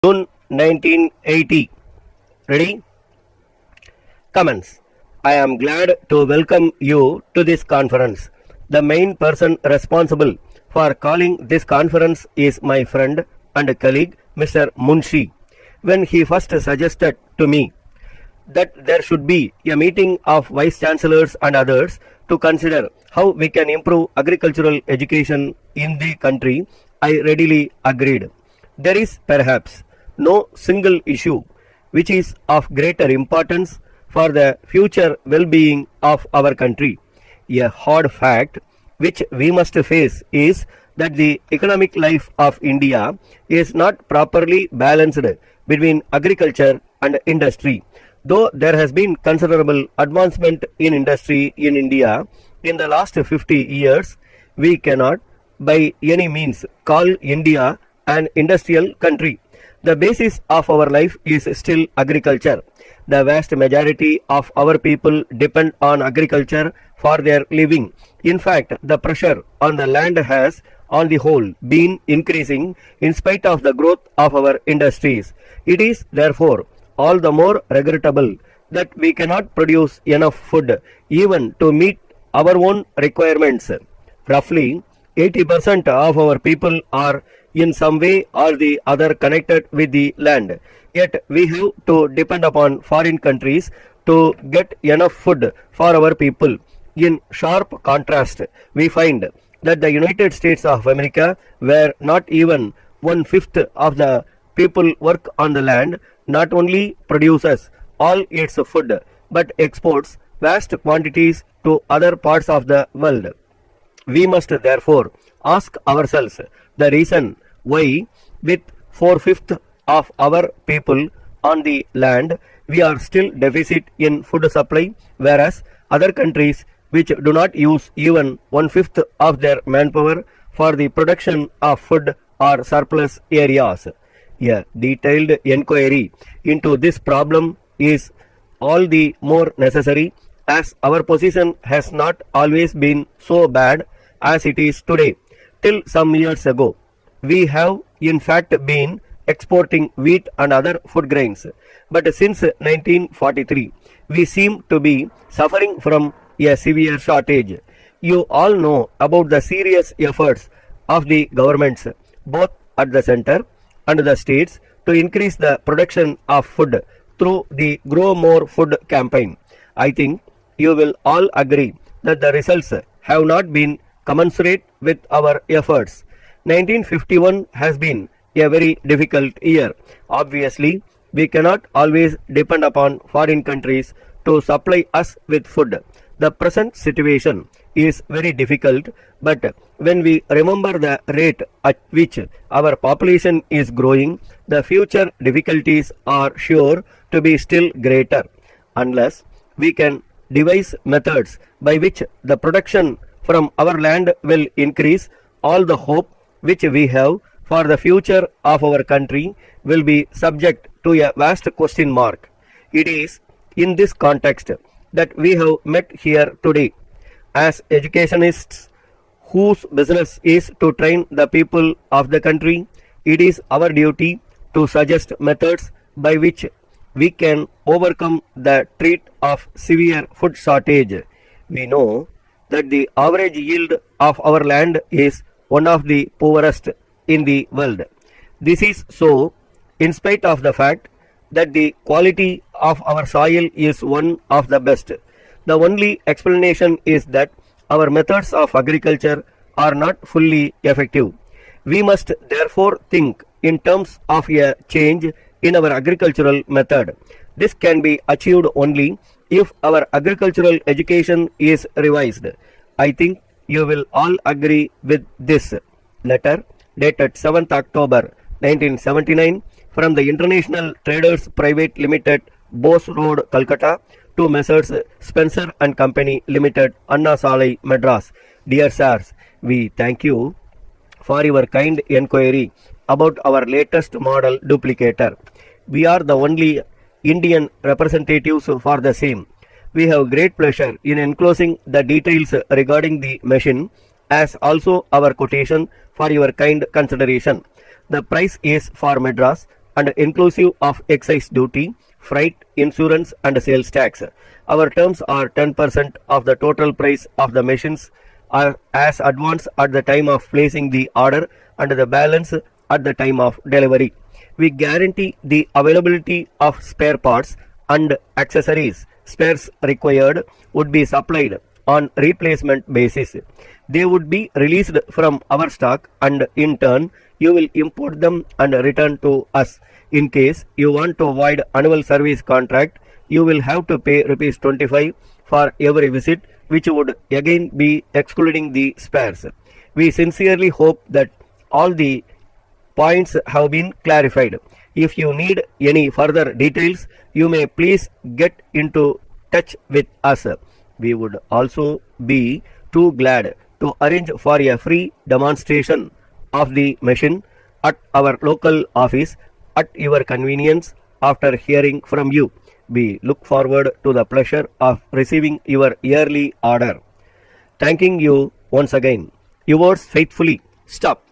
June 1980. Ready? Comments. I am glad to welcome you to this conference. The main person responsible for calling this conference is my friend and colleague Mr. Munshi. When he first suggested to me that there should be a meeting of vice chancellors and others to consider how we can improve agricultural education in the country, I readily agreed. There is perhaps no single issue which is of greater importance for the future well-being of our country. A hard fact which we must face is that the economic life of India is not properly balanced between agriculture and industry. Though there has been considerable advancement in industry in India in the last 50 years, we cannot by any means call India an industrial country. The basis of our life is still agriculture. The vast majority of our people depend on agriculture for their living. In fact, the pressure on the land has, on the whole, been increasing in spite of the growth of our industries. It is, therefore, all the more regrettable that we cannot produce enough food even to meet our own requirements. Roughly 80% of our people are in some way or the other connected with the land. Yet we have to depend upon foreign countries to get enough food for our people. In sharp contrast, we find that the United States of America, where not even 1/5 of the people work on the land, not only produces all its food but exports vast quantities to other parts of the world. We must therefore ask ourselves the reason why, with 4/5 of our people on the land, we are still deficit in food supply, whereas other countries which do not use even 1/5 of their manpower for the production of food are surplus areas. A detailed inquiry into this problem is all the more necessary as our position has not always been so bad as it is today. Till some years ago, we have in fact been exporting wheat and other food grains. But since 1943, we seem to be suffering from a severe shortage. You all know about the serious efforts of the governments, both at the center and the states, to increase the production of food through the Grow More Food campaign. I think you will all agree that the results have not been commensurate with our efforts. 1951 has been a very difficult year. Obviously, we cannot always depend upon foreign countries to supply us with food. The present situation is very difficult, but when we remember the rate at which our population is growing, the future difficulties are sure to be still greater. Unless we can devise methods by which the production from our land will increase, all the hope which we have for the future of our country will be subject to a vast question mark. It is in this context that we have met here today. As educationists whose business is to train the people of the country, it is our duty to suggest methods by which we can overcome the threat of severe food shortage. We know that the average yield of our land is one of the poorest in the world. This is so in spite of the fact that the quality of our soil is one of the best. The only explanation is that our methods of agriculture are not fully effective. We must therefore think in terms of a change in our agricultural method. This can be achieved only if our agricultural education is revised. I think you will all agree with this. Letter dated 7th October 1979 from the International Traders Private Limited, Bose Road, Calcutta, to Messrs. Spencer and Company Limited, Anna Salai, Madras. Dear sirs, we thank you for your kind inquiry about our latest model duplicator. We are the only Indian representatives for the same. We have great pleasure in enclosing the details regarding the machine as also our quotation for your kind consideration. The price is for Madras and inclusive of excise duty, freight, insurance and sales tax. Our terms are 10% of the total price of the machines are as advance at the time of placing the order and the balance at the time of delivery. We guarantee the availability of spare parts and accessories. Spares required would be supplied on replacement basis. They would be released from our stock and in turn you will import them and return to us. In case you want to avoid annual service contract, you will have to pay rupees 25 for every visit, which would again be excluding the spares. We sincerely hope that all the points have been clarified. If you need any further details, you may please get into touch with us. We would also be too glad to arrange for a free demonstration of the machine at our local office at your convenience after hearing from you. We look forward to the pleasure of receiving your yearly order. Thanking you once again. Yours faithfully. Stop.